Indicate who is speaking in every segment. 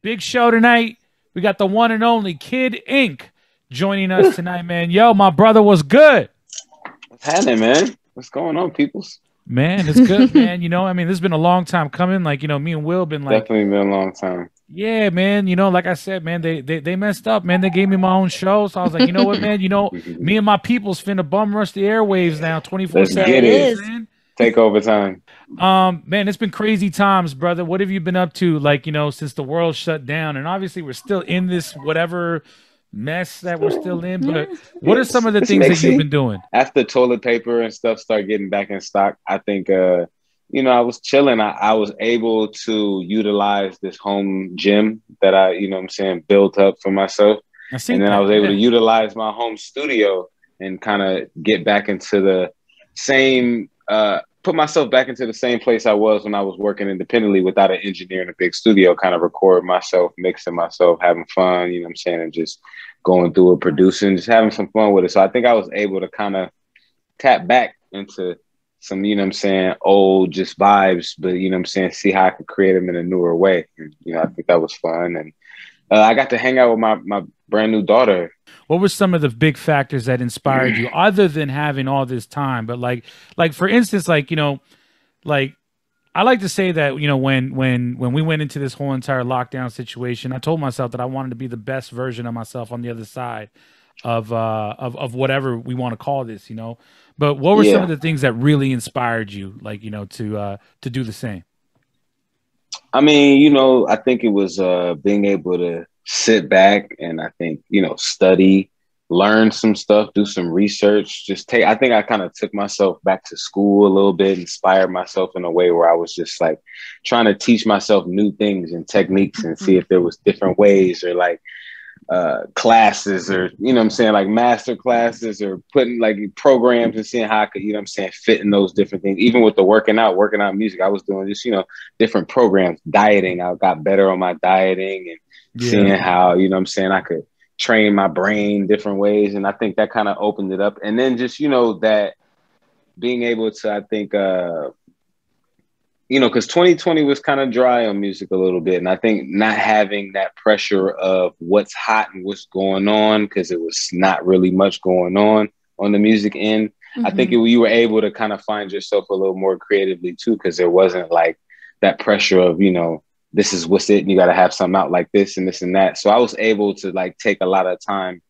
Speaker 1: Big show tonight. We got the one and only Kid Ink joining us tonight, man. Yo, my brother was good.
Speaker 2: What's happening, man? What's going on, peoples?
Speaker 1: Man, it's good, man. I mean, this has been a long time coming. Like, me and Will been like,
Speaker 2: definitely been a long time.
Speaker 1: Yeah, man. Like I said, man, they messed up, man. They gave me my own show. So I was like, you know what, man? Me and my people's finna bum rush the airwaves now 24/7.
Speaker 2: Let's get it. Take over time.
Speaker 1: Man, it's been crazy times, brother. What have you been up to, like, since the world shut down? And obviously we're still in this whatever mess that we're still in. But what are some of the things that you've been doing?
Speaker 2: After toilet paper and stuff start getting back in stock, I think I was chilling. I was able to utilize this home gym that I, built up for myself. And then I was able to utilize my home studio and kind of get back into the same, put myself back into the same place I was when I was working independently without an engineer in a big studio, kind of record myself, mixing myself, having fun, and just going through it, producing, just having some fun with it. So I think I was able to kind of tap back into some, old just vibes, but, see how I could create them in a newer way. And, I think that was fun. And I got to hang out with my brand new daughter.
Speaker 1: What were some of the big factors that inspired you other than having all this time? But like for instance, like I like to say that, when we went into this whole entire lockdown situation, I told myself that I wanted to be the best version of myself on the other side of whatever we want to call this, But what were some of the things that really inspired you, like, to do the same?
Speaker 2: I mean, I think it was being able to sit back and I think, study, learn some stuff, do some research, I think I kind of took myself back to school a little bit, inspired myself in a way where I was just like trying to teach myself new things and techniques and see if there was different ways or like classes or, like master classes or putting like programs and seeing how I could, fit in those different things. Even with the working out music, I was doing just, different programs, dieting. I got better on my dieting and seeing how, I could train my brain different ways. And I think that kind of opened it up. And then just, that being able to, I think, because 2020 was kind of dry on music a little bit. And I think not having that pressure of what's hot and what's going on, because it was not really much going on the music end. I think you were able to kind of find yourself a little more creatively too, because there wasn't like that pressure of, this is what's it, and you got to have something out like this and this and that. So I was able to like take a lot of time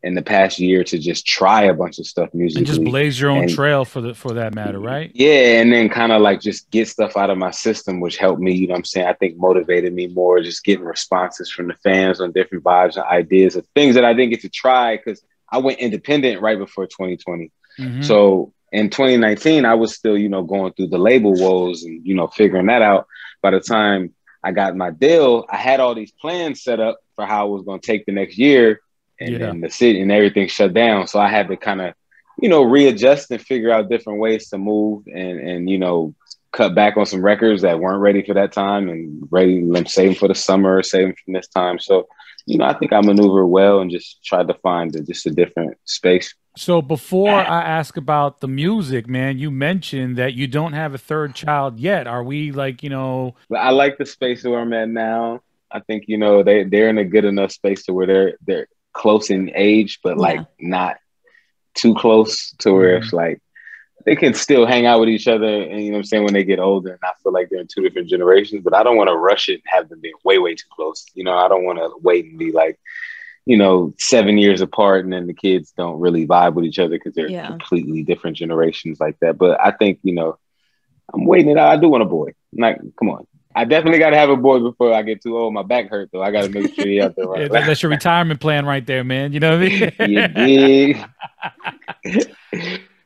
Speaker 2: in the past year to just try a bunch of stuff musically.
Speaker 1: And just blaze your own trail for that matter, right?
Speaker 2: Yeah, and then kind of like just get stuff out of my system, which helped me, I think motivated me more, just getting responses from the fans on different vibes and ideas of things that I didn't get to try because I went independent right before 2020. So in 2019, I was still, going through the label woes and, figuring that out. By the time I got my deal, I had all these plans set up for how I was going to take the next year. And then the city and everything shut down. So I had to kind of, readjust and figure out different ways to move and cut back on some records that weren't ready for that time and save them for the summer, save them from this time. So, I think I maneuvered well and just tried to find just a different space.
Speaker 1: So before I ask about the music, man, you mentioned that you don't have a third child yet. Are we like,
Speaker 2: I like the space where I'm at now. I think, they're in a good enough space to where they're close in age, but like not too close to where it's like they can still hang out with each other and when they get older, and I feel like they're in two different generations, but I don't want to rush it and have them be way too close. I don't want to wait and be like 7 years apart and then the kids don't really vibe with each other because they're completely different generations like that. But I think I'm waiting it out. I do want a boy. Like, come on. I definitely got to have a boy before I get too old. My back hurt, though. I got to make sure he's out there right.
Speaker 1: That's your retirement plan right there, man. You know what I mean?
Speaker 2: You did.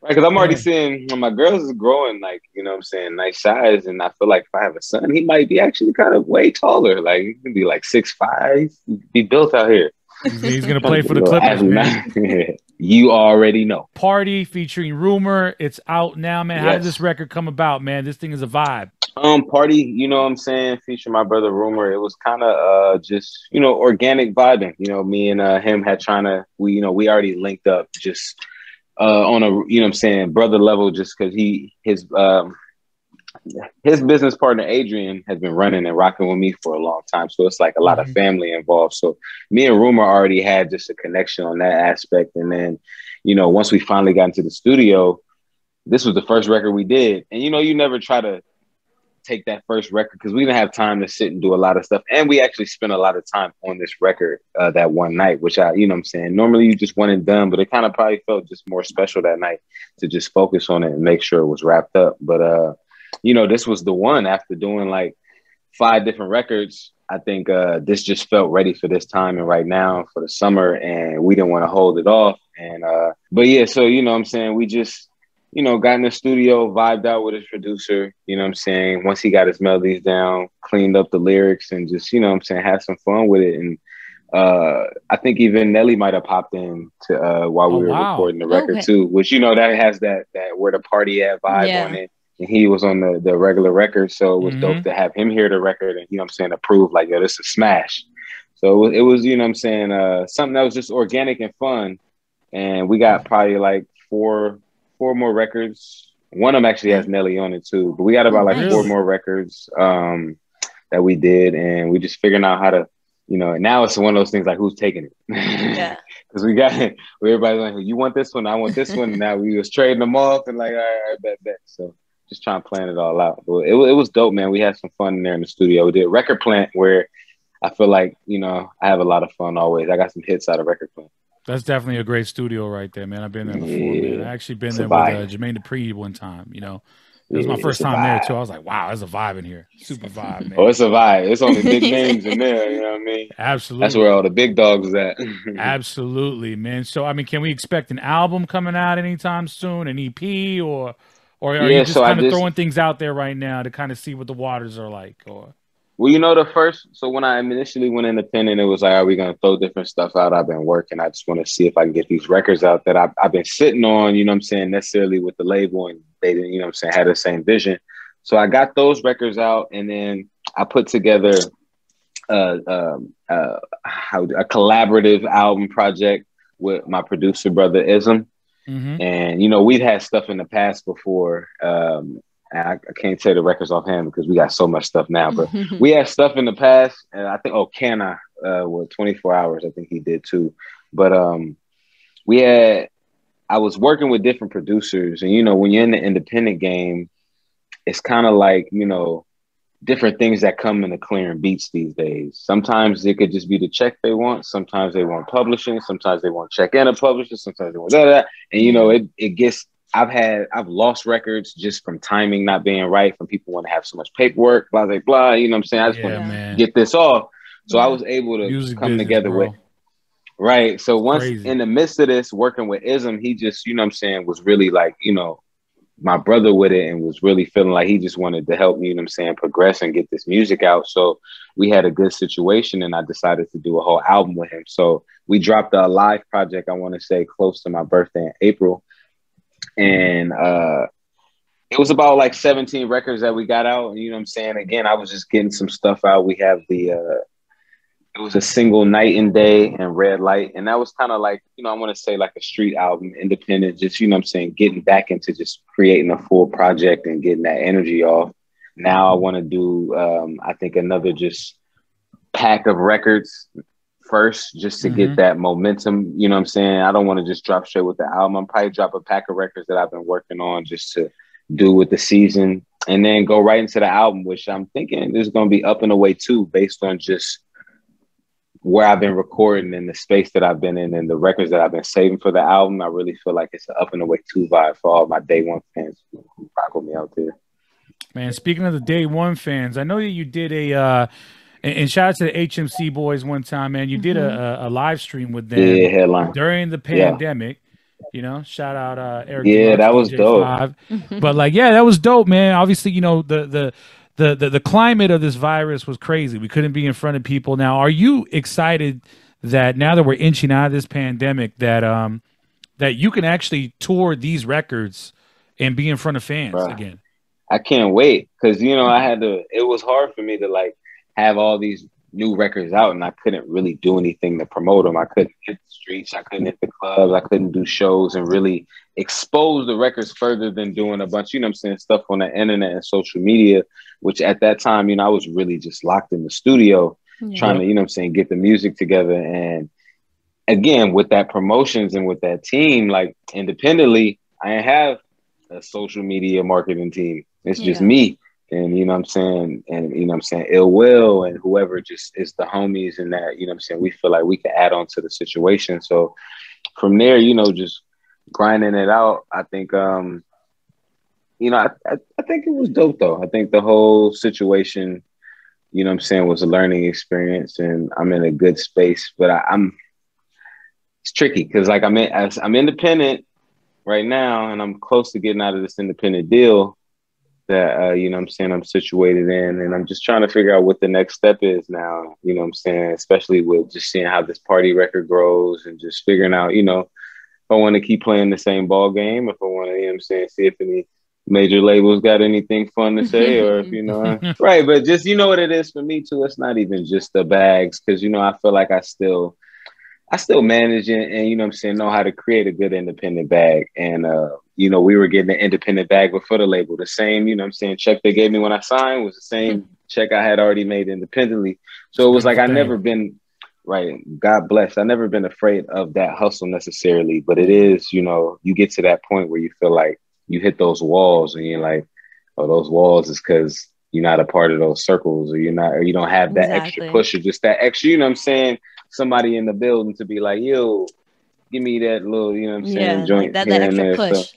Speaker 2: Right, because I'm already seeing my girls is growing, like, nice size. And I feel like if I have a son, he might be actually kind of way taller. Like, he can be like 6'5", be built out here.
Speaker 1: He's going to play for the Clippers, man.
Speaker 2: You already know.
Speaker 1: Party featuring Rumor. It's out now, man. How did this record come about, man? This thing is a vibe.
Speaker 2: Party, featuring my brother Rumor. It was kind of just, organic vibing. Me and him had we already linked up just on a, brother level, just because his his business partner Adrian has been running and rocking with me for a long time, so it's like a lot of
Speaker 1: Mhm.
Speaker 2: family involved. So me and Rumor already had just a connection on that aspect, and then once we finally got into the studio, this was the first record we did, and you never try to take that first record because we didn't have time to sit and do a lot of stuff. And we actually spent a lot of time on this record that one night, which what I'm saying, normally you just went and done, but it kind of probably felt just more special that night to just focus on it and make sure it was wrapped up. But, this was the one after doing like 5 different records. I think this just felt ready for this time and right now for the summer, and we didn't want to hold it off. And but yeah, so what I'm saying, we just got in the studio, vibed out with his producer, what I'm saying, once he got his melodies down, cleaned up the lyrics, and just, what I'm saying, had some fun with it. And I think even Nelly might have popped in to while
Speaker 1: Oh
Speaker 2: we were
Speaker 1: wow.
Speaker 2: recording the record
Speaker 3: Okay.
Speaker 2: too, which that has that where the party at vibe on
Speaker 3: Yeah.
Speaker 2: it. And he was on the regular record, so it was dope
Speaker 1: Mhm.
Speaker 2: to have him hear the record and what I'm saying, approve like, yo, this is a smash. So it was what I'm saying, something that was just organic and fun. And we got probably like four more records. One of them actually has
Speaker 3: Okay.
Speaker 2: Nelly on it too, but we got
Speaker 3: Oh,
Speaker 2: about like 4
Speaker 3: nice.
Speaker 1: Really?
Speaker 2: more records that we did, and we just figuring out how to, now it's one of those things like who's taking it,
Speaker 3: Yeah.
Speaker 2: because we got where everybody's like, you want this one, I want this one, and now we was trading them off and like, all right, bet. So just trying to plan it all out. But it was dope, man. We had some fun in there in the studio. We did Record Plant, where I feel like I have a lot of fun always. I got some hits out of Record Plant.
Speaker 1: That's definitely a great studio right there, man. I've been there before, man.
Speaker 2: Yeah,
Speaker 1: I actually been
Speaker 2: it's a
Speaker 1: there with
Speaker 2: vibe.
Speaker 1: Jermaine Dupri one time. It was my
Speaker 2: Yeah,
Speaker 1: first
Speaker 2: it's a
Speaker 1: time there too.
Speaker 2: vibe.
Speaker 1: I was like, wow, there's a vibe in here. Super vibe,
Speaker 2: Oh,
Speaker 1: man.
Speaker 2: it's a vibe. It's only big
Speaker 3: He's
Speaker 2: names in
Speaker 3: like-
Speaker 2: there. You know what I mean? That's where
Speaker 1: Absolutely.
Speaker 2: all the big dogs is at.
Speaker 1: Absolutely, man. So I mean, can we expect an album coming out anytime soon, an EP, or are you
Speaker 2: Yeah.
Speaker 1: just
Speaker 2: So I
Speaker 1: kind of
Speaker 2: just,
Speaker 1: throwing things out there right now to kind of see what the waters are like? Or
Speaker 2: well, the first, so when I initially went independent, it was like, are we going to throw different stuff out? I've been working. I just want to see if I can get these records out that I've been sitting on, what I'm saying, necessarily with the label, and they didn't, what I'm saying, had the same vision. So I got those records out, and then I put together a collaborative album project with my producer brother Ism.
Speaker 1: mm-hmm.
Speaker 2: And we've had stuff in the past before. I can't tell the records offhand because we got so much stuff now. But we had stuff in the past, and I think Can I with 24 Hours, I think he did too. But we had I was working with different producers, and when you're in the independent game, it's kind of like different things that come into clearing beats these days. Sometimes it could just be the check they want. Sometimes they want publishing. Sometimes they want check and a publisher. Sometimes they want that. And it gets. I've lost records just from timing not being right. From people want to have so much paperwork, blah blah blah. You know what I'm saying? I just want
Speaker 1: Yeah,
Speaker 3: Yeah.
Speaker 2: to
Speaker 1: man.
Speaker 2: get this off. So I
Speaker 3: Yeah.
Speaker 2: was able to
Speaker 1: Music
Speaker 2: come
Speaker 1: business,
Speaker 2: together with
Speaker 1: bro.
Speaker 2: right. So
Speaker 1: It's
Speaker 2: once
Speaker 1: crazy.
Speaker 2: in the midst of this, working with Ism, he just what I'm saying, was really like my brother with it, and was really feeling like he just wanted to help me, what I'm saying, progress and get this music out. So we had a good situation, and I decided to do a whole album with him. So we dropped a live project, I want to say close to my birthday in April. And it was about like 17 records that we got out. And what I'm saying? Again, I was just getting some stuff out. We have it was a single Night and Day and Red Light. And that was kind of like, I want to say like a street album, independent, just, what I'm saying, getting back into just creating a full project and getting that energy off. Now I want to do, I think, another just pack of records first, just to
Speaker 1: Mm-hmm.
Speaker 2: get that momentum. You know what I'm saying? I don't want to just drop straight with the album. I'm probably drop a pack of records that I've been working on just to do with the season, and then go right into the album, which I'm thinking is going to be up and away too, based on just where I've been recording and the space that I've been in and the records that I've been saving for the album. I really feel like it's an up and away two vibe for all my day one fans who rock with me out there.
Speaker 1: Man, speaking of the day one fans, I know that you did and shout out to the HMC boys one time, man. You did
Speaker 3: Mhm.
Speaker 1: a live stream with
Speaker 2: Yeah,
Speaker 1: them
Speaker 2: headline.
Speaker 1: during the
Speaker 2: Yeah.
Speaker 1: pandemic. Shout out Eric
Speaker 2: Yeah,
Speaker 1: Deluxe,
Speaker 2: that was dope.
Speaker 1: DJ5. But like, yeah, that was dope, man. Obviously, the climate of this virus was crazy. We couldn't be in front of people. Now, are you excited that now that we're inching out of this pandemic, that you can actually tour these records and be in front of fans
Speaker 2: Bruh.
Speaker 1: again?
Speaker 2: I can't wait because I had to. It was hard for me to like have all these new records out, and I couldn't really do anything to promote them. I couldn't hit the streets, I couldn't hit the clubs, I couldn't do shows and really expose the records further than doing a bunch, you know what I'm saying, stuff on the internet and social media, which at that time, you know, I was really just locked in the studio trying
Speaker 3: Yeah.
Speaker 2: to, you know what I'm saying, get the music together. And again, with that promotions and with that team, like independently, I didn't have a social media marketing team. It's just
Speaker 3: Yeah.
Speaker 2: me. And you know what I'm saying? And you know what I'm saying, Ill Will and whoever just is the homies and that, you know what I'm saying, we feel like we can add on to the situation. So from there, you know, just grinding it out, I think you know, I think it was dope though. I think the whole situation, you know what I'm saying, was a learning experience and I'm in a good space. But I'm it's tricky because like I'm independent right now and I'm close to getting out of this independent deal that you know what I'm saying, I'm situated in, and I'm just trying to figure out what the next step is now, you know what I'm saying, especially with just seeing how this party record grows and just figuring out, you know, if I want to keep playing the same ball game, if I want to, you know what I'm saying, see if any major labels got anything fun to say, or if you know, right. But just, you know what it is for me too, it's not even just the bags, because you know I feel like I still manage and you know what I'm saying, know how to create a good independent bag. And you know, we were getting an independent bag before the label. The same, you know what I'm saying, check they gave me when I signed was the same check I had already made independently.
Speaker 1: It's a
Speaker 2: So it was like
Speaker 1: beautiful
Speaker 2: I
Speaker 1: thing.
Speaker 2: never been right, God bless. I never been afraid of that hustle necessarily, but it
Speaker 3: Yeah.
Speaker 2: is, you know, you get to that point where you feel like you hit those walls and you're like, oh, those walls is because you're not a part of those circles, or you're not, or you don't have that extra
Speaker 3: Exactly.
Speaker 2: push, or just that extra, you know what I'm saying, somebody in the building to be like, yo, give me that little, you know what I'm saying,
Speaker 3: Yeah, like
Speaker 2: joint
Speaker 3: that
Speaker 2: here and
Speaker 3: extra
Speaker 2: there. So,
Speaker 3: push.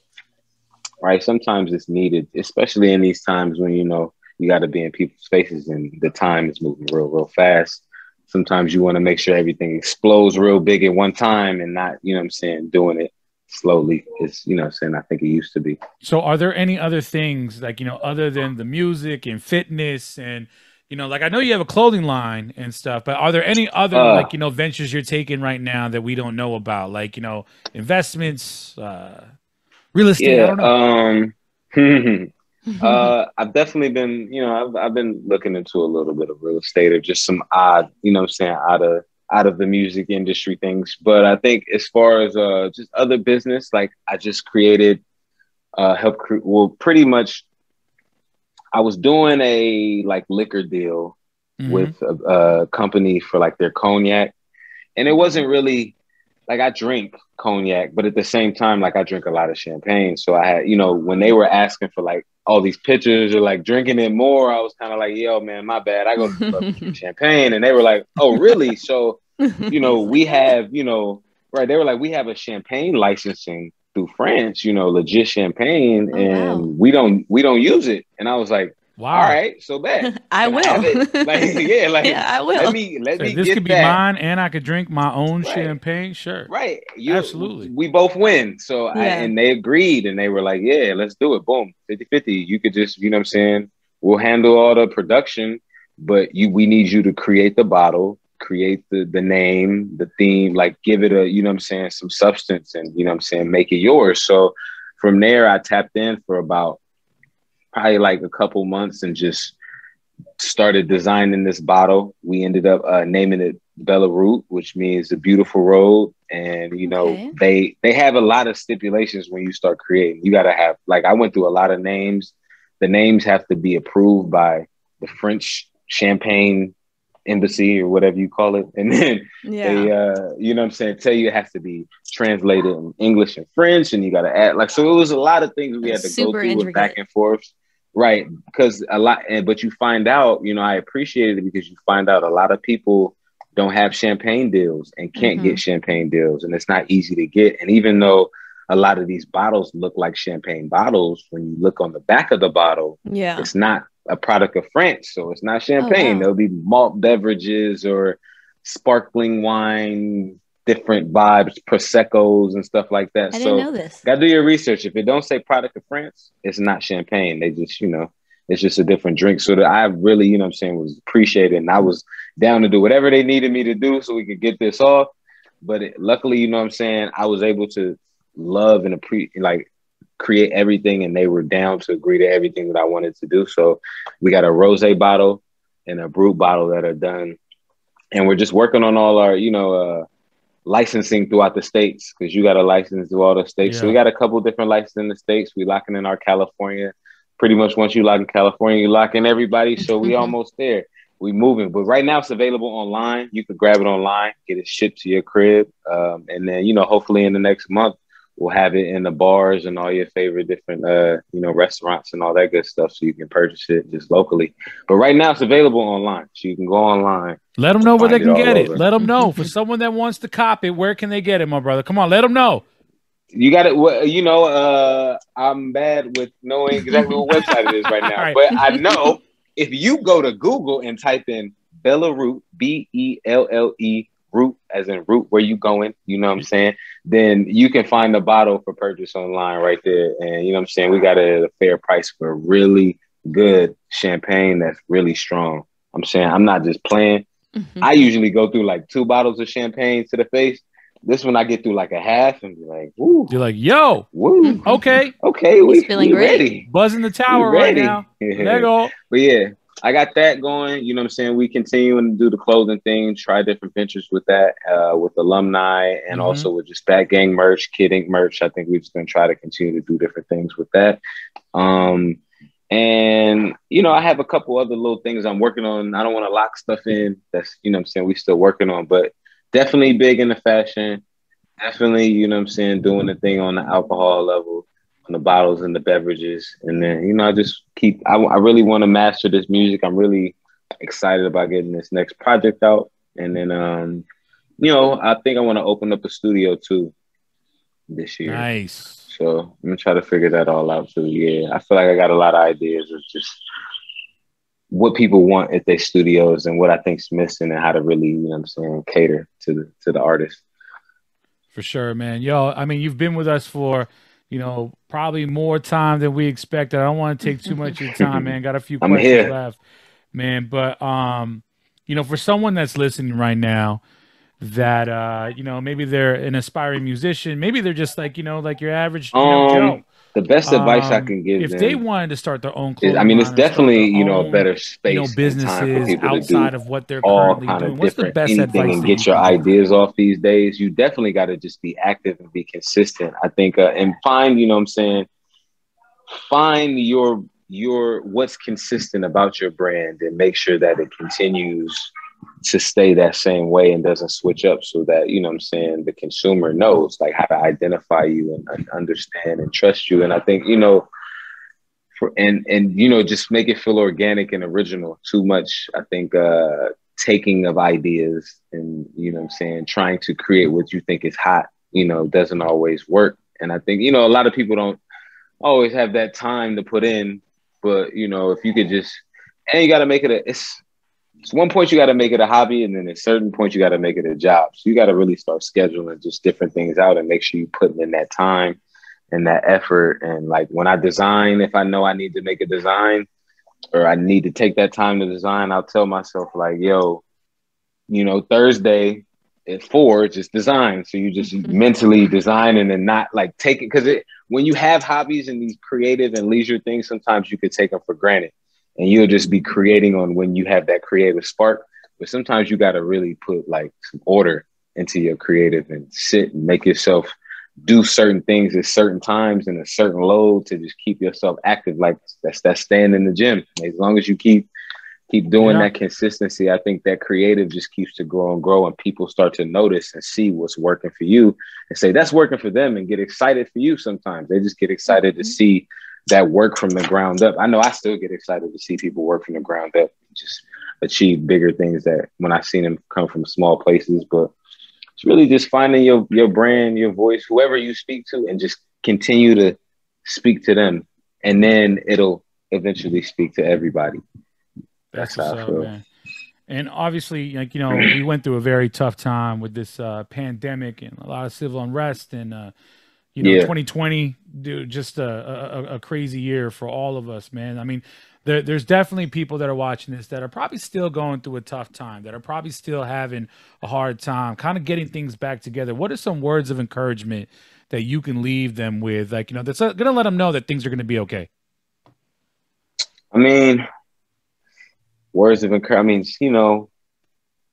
Speaker 2: right, sometimes it's needed, especially in these times when, you know, you got to be in people's faces and the time is moving real, real fast. Sometimes you want to make sure everything explodes real big at one time and not, you know what I'm saying, doing it slowly. It's, you know what I'm saying, I think it used to be.
Speaker 1: So are there any other things like, you know, other than the music and fitness and, you know, like I know you have a clothing line and stuff, but are there any other
Speaker 2: Uh,
Speaker 1: like, you know, ventures you're taking right now that we don't know about? Like, you know, investments, real estate, I
Speaker 2: yeah.
Speaker 1: don't know.
Speaker 2: I've definitely been, you know, I've been looking into a little bit of real estate or just some odd, you know what I'm saying, out of the music industry things. But I think as far as just other business, like I just created well, pretty much I was doing a like liquor deal
Speaker 1: Mm-hmm.
Speaker 2: with a company for like their cognac. And it
Speaker 3: Okay.
Speaker 2: wasn't really like I drink cognac, but at the same time, like I drink a lot of champagne. So I had, you know, when they were asking for like all these pictures or like drinking it more, I was kind of like, yo, man, my bad. I go to the club and drink champagne. And they were like, oh, really? So, you know,
Speaker 3: He's like,
Speaker 2: we
Speaker 3: yeah.
Speaker 2: have, you know, right. They were like, we have a champagne licensing through France, you know, legit champagne,
Speaker 3: Oh wow.
Speaker 2: and we don't use it. And I was like, all
Speaker 1: Wow.
Speaker 2: right, so bet.
Speaker 3: I
Speaker 2: Can I have
Speaker 3: will.
Speaker 2: it? Like, yeah,
Speaker 3: Yeah,
Speaker 2: like
Speaker 3: I will.
Speaker 2: let
Speaker 1: So
Speaker 2: me
Speaker 1: this could
Speaker 2: get
Speaker 1: be
Speaker 2: that.
Speaker 1: mine and I could drink my own
Speaker 2: Right.
Speaker 1: champagne. Sure.
Speaker 2: Right. You
Speaker 1: Absolutely.
Speaker 2: we both win. So I
Speaker 3: Yeah.
Speaker 2: and they agreed and they were like, yeah, let's do it. Boom. 50-50. You could just, you know what I'm saying? We'll handle all the production, but we need you to create the bottle, create the name, the theme, like give it a, you know what I'm saying, some substance and you know what I'm saying, make it yours. So from there I tapped in for about probably like a couple months and just started designing this bottle. We ended up naming it Bella Root, which means the beautiful road. And you know,
Speaker 3: Okay.
Speaker 2: they have a lot of stipulations when you start creating. You got to have like I went through a lot of names. The names have to be approved by the French Champagne Embassy or whatever you call it, and then
Speaker 3: Yeah.
Speaker 2: they you know what I'm saying, tell you it has to be translated in English and French, and you got to add like so. It was a lot of things we
Speaker 3: That's
Speaker 2: had to go
Speaker 3: super
Speaker 2: through with back
Speaker 3: intricate.
Speaker 2: and forth. Right, because a lot, but you find out, you know, I appreciate it because you find out a lot of people don't have champagne deals and can't
Speaker 3: Mm-hmm.
Speaker 2: get champagne deals, and it's not easy to get. And even though a lot of these bottles look like champagne bottles, when you look on the back of the bottle,
Speaker 3: Yeah.
Speaker 2: it's not a product of France, so it's not
Speaker 3: Oh
Speaker 2: champagne.
Speaker 3: wow.
Speaker 2: There'll be malt beverages or sparkling wine, different vibes, proseccos and stuff like that.
Speaker 3: I didn't
Speaker 2: So
Speaker 3: know this.
Speaker 2: gotta do your research. If it don't say product of France, it's not champagne. They just, you know, it's just a different drink. So that I really, you know what I'm saying, was appreciated. And I was down to do whatever they needed me to do so we could get this off. But luckily, you know what I'm saying, I was able to love and like create everything and they were down to agree to everything that I wanted to do. So we got a rose bottle and a brut bottle that are done and we're just working on all our, licensing throughout the states because you got to license through all the states. So we
Speaker 1: Yeah.
Speaker 2: got a couple different licenses in the states. We locking in our California. Pretty much once you lock in California, you lock in everybody. So we almost there. We moving, but right now it's available online. You can grab it online, get it shipped to your crib, and then hopefully in the next month we'll have it in the bars and all your favorite different restaurants and all that good stuff, so you can purchase it just locally. But right now it's available online, so you can go online
Speaker 1: Let them
Speaker 2: and
Speaker 1: know where they
Speaker 2: find it
Speaker 1: can
Speaker 2: all
Speaker 1: get it.
Speaker 2: over.
Speaker 1: Let them know. For someone that wants to cop it, where can they get it, my brother? Come on, let them know.
Speaker 2: You got it. Well, I'm bad with knowing exactly what website it is right
Speaker 1: All
Speaker 2: now,
Speaker 1: right.
Speaker 2: but I know if you go to Google and type in Bella Root, Belle, root as in root, where you going, you know what I'm saying? Then you can find the bottle for purchase online right there. And you know what I'm saying? We got it at a fair price for really good champagne that's really strong. I'm saying I'm not just playing. I usually go through like 2 bottles of champagne to the face. This one I get through like a half and be like, woo,
Speaker 1: You're like, yo,
Speaker 2: woo,
Speaker 1: okay,
Speaker 2: okay,
Speaker 3: He's feeling
Speaker 2: we
Speaker 3: great.
Speaker 2: ready.
Speaker 1: buzzing the
Speaker 2: We
Speaker 1: tower right
Speaker 2: ready.
Speaker 1: now. Let go.
Speaker 2: But yeah, I got that going. You know what I'm saying? We continuing to do the clothing thing, try different ventures with that, with alumni and also with just Bat Gang merch, Kid Ink merch. I think we're just gonna try to continue to do different things with that. And I have a couple other little things I'm working on. I don't want to lock stuff in. That's what I'm saying, we still working on, but definitely big in the fashion. Definitely, what I'm saying, doing the thing on the alcohol level, on the bottles and the beverages. And then, I just I really want to master this music. I'm really excited about getting this next project out. And then, I think I want to open up a studio too this year.
Speaker 1: Nice.
Speaker 2: So I'm going to try to figure that all out too. Yeah, I feel like I got a lot of ideas of just what people want at their studios and what I think's missing and how to really, cater to the artist.
Speaker 1: For sure, man. Yo, I mean, you've been with us for, probably more time than we expected. I don't want to take too much of your time, man. Got a few
Speaker 2: I'm
Speaker 1: questions
Speaker 2: here.
Speaker 1: left, man. But for someone that's listening right now that maybe they're an aspiring musician, maybe they're just like, like your average, Joe.
Speaker 2: The best advice I can give
Speaker 1: If they
Speaker 2: them
Speaker 1: wanted to start their own
Speaker 2: is,
Speaker 1: clothing
Speaker 2: it's
Speaker 1: line or start
Speaker 2: definitely,
Speaker 1: their
Speaker 2: a
Speaker 1: own,
Speaker 2: better space and time for
Speaker 1: businesses
Speaker 2: people to do
Speaker 1: outside of what they're
Speaker 2: all
Speaker 1: currently
Speaker 2: kind
Speaker 1: doing,
Speaker 2: of
Speaker 1: what's the
Speaker 2: different
Speaker 1: best
Speaker 2: anything
Speaker 1: advice
Speaker 2: and
Speaker 1: that you
Speaker 2: get your
Speaker 1: can give them?
Speaker 2: ideas off these days. You definitely got to just be active and be consistent. I think, and find, find your what's consistent about your brand and make sure that it continues to stay that same way and doesn't switch up, so that the consumer knows like how to identify you and understand and trust you. And I think just make it feel organic and original. Too much, I think, taking of ideas and trying to create what you think is hot doesn't always work. And I think a lot of people don't always have that time to put in, but if you could just, and you got to make it it's one point you got to make it a hobby, and then at certain point you got to make it a job. So you got to really start scheduling just different things out and make sure you putting in that time and that effort. And like when I design, if I know I need to make a design or I need to take that time to design, I'll tell myself like, yo, Thursday at 4, just design. So you just mentally design and then not like take it. Cause when you have hobbies and these creative and leisure things, sometimes you could take them for granted and you'll just be creating on when you have that creative spark. But sometimes you got to really put like some order into your creative and sit and make yourself do certain things at certain times and a certain load to just keep yourself active. Like that's staying in the gym. As long as you keep doing that consistency, I think that creative just keeps to grow and grow, and people start to notice and see what's working for you and say that's working for them and get excited for you. Sometimes they just get excited to see that work from the ground up. I know I still get excited to see people work from the ground up, just achieve bigger things that when I've seen them come from small places. But it's really just finding your brand, your voice, whoever you speak to, and just continue to speak to them. And then it'll eventually speak to everybody.
Speaker 1: That's
Speaker 2: how
Speaker 1: what's
Speaker 2: I
Speaker 1: up,
Speaker 2: feel.
Speaker 1: man. And obviously, like, we went through a very tough time with this pandemic and a lot of civil unrest. And, 2020, dude, just a crazy year for all of us, man. I mean, there's definitely people that are watching this that are probably still going through a tough time, that are probably still having a hard time, kind of getting things back together. What are some words of encouragement that you can leave them with? Like, that's going to let them know that things are going to be okay.
Speaker 2: I mean, words of encouragement. I mean,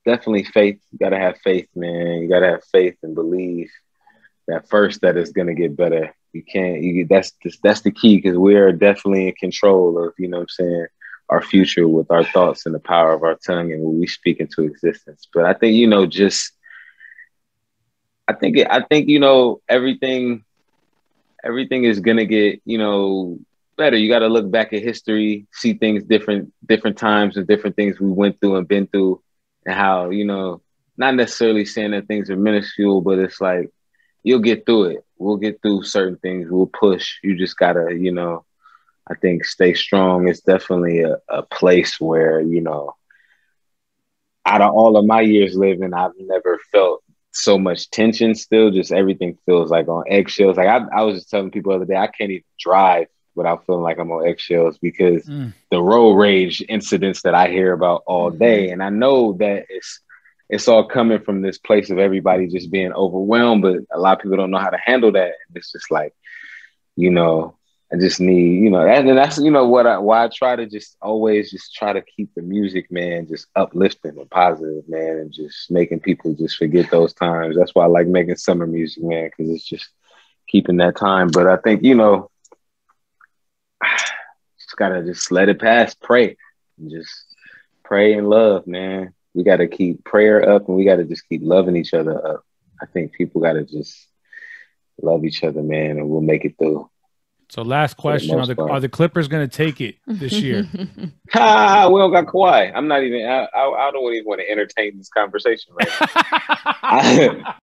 Speaker 2: definitely faith. You gotta have faith, man. You gotta have faith and believe that first that it's gonna get better. You can't. That's the key because we are definitely in control of what I'm saying, our future with our thoughts and the power of our tongue and what we speak into existence. But I think just I think everything is gonna get better. You got to look back at history, see things different times and different things we went through and been through, and how not necessarily saying that things are minuscule, but it's like you'll get through it. We'll get through certain things. We'll push. You just gotta I think stay strong. It's definitely a place where out of all of my years living, I've never felt so much tension still. Just everything feels like on eggshells. Like I was just telling people the other day, I can't even drive without feeling like I'm on eggshells because the road rage incidents that I hear about all day. And I know that it's all coming from this place of everybody just being overwhelmed, but a lot of people don't know how to handle that. And it's just like, I just need, and that's, why I try to just always just try to keep the music, man, just uplifting and positive, man, and just making people just forget those times. That's why I like making summer music, man, because it's just keeping that time. But I think, just gotta just let it pass, pray, and just pray and love, man. We gotta keep prayer up and we gotta just keep loving each other up. I think people gotta just love each other, man, and we'll make it through.
Speaker 1: So last question, are the Clippers going to take it this year?
Speaker 2: We don't got Kawhi. I'm not even, I don't even want to entertain this conversation right now.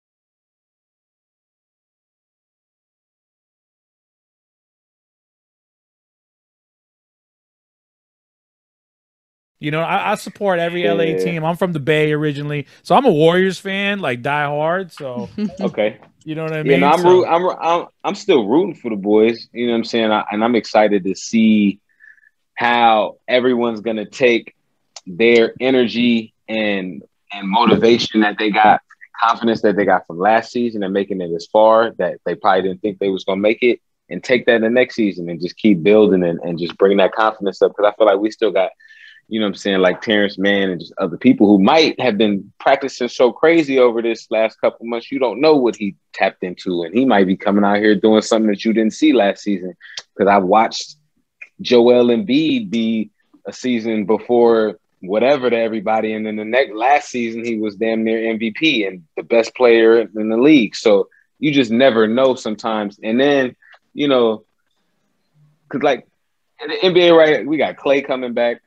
Speaker 1: I support every LA team. I'm from the Bay originally, so I'm a Warriors fan, like die hard. So
Speaker 2: okay,
Speaker 1: you know what I mean.
Speaker 2: I'm still rooting for the boys. You know what I'm saying, and I'm excited to see how everyone's gonna take their energy and motivation that they got, confidence that they got from last season, and making it as far that they probably didn't think they was gonna make it, and take that in the next season and just keep building and just bring that confidence up because I feel like we still got. You know what I'm saying? Like Terrence Mann and just other people who might have been practicing so crazy over this last couple months. You don't know what he tapped into. And he might be coming out here doing something that you didn't see last season. Because I watched Joel Embiid be a season before whatever to everybody. And then last season, he was damn near MVP and the best player in the league. So you just never know sometimes. And then, because like in the NBA, right, we got Clay coming back.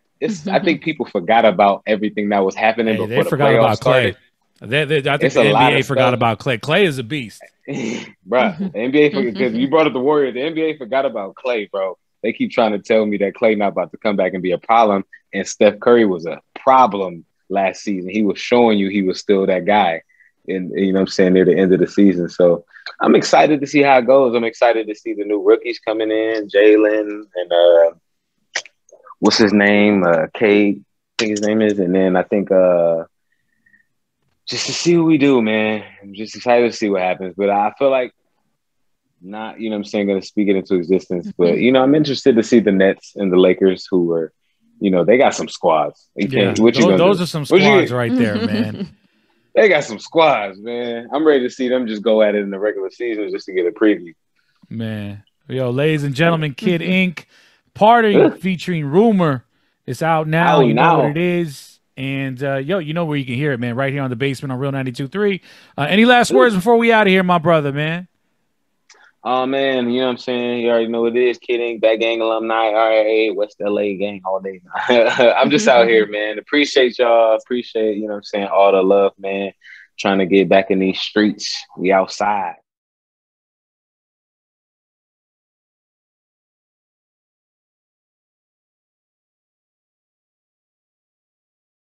Speaker 2: I think people forgot about everything that was happening before the playoffs started.
Speaker 1: I think the NBA forgot about Clay. Clay is a beast.
Speaker 2: Bro, the NBA, because you brought up the Warriors, the NBA forgot about Clay, bro. They keep trying to tell me that Clay not about to come back and be a problem, and Steph Curry was a problem last season. He was showing you he was still that guy, and you know what I'm saying, near the end of the season. So I'm excited to see how it goes. I'm excited to see the new rookies coming in, Jalen and what's his name? Cade, I think his name is. And then I think just to see what we do, man. I'm just excited to see what happens. But I feel like not, you know what I'm saying, going to speak it into existence. But, I'm interested to see the Nets and the Lakers who are, they got some squads.
Speaker 1: Those are some squads right there, man.
Speaker 2: They got some squads, man. I'm ready to see them just go at it in the regular season just to get a preview.
Speaker 1: Man. Yo, ladies and gentlemen, Kid Ink. Party featuring Rumor. It's out now. You know what it is. And, you know where you can hear it, man. Right here on The Basement on Real 92.3. Any last words before we out of here, my brother, man?
Speaker 2: Oh, man, you know what I'm saying? You already know what it is. Kid Ink, Back Gang Alumni, RAA, West LA gang all day. I'm just out here, man. Appreciate y'all. Appreciate, you know what I'm saying, all the love, man. Trying to get back in these streets. We outside.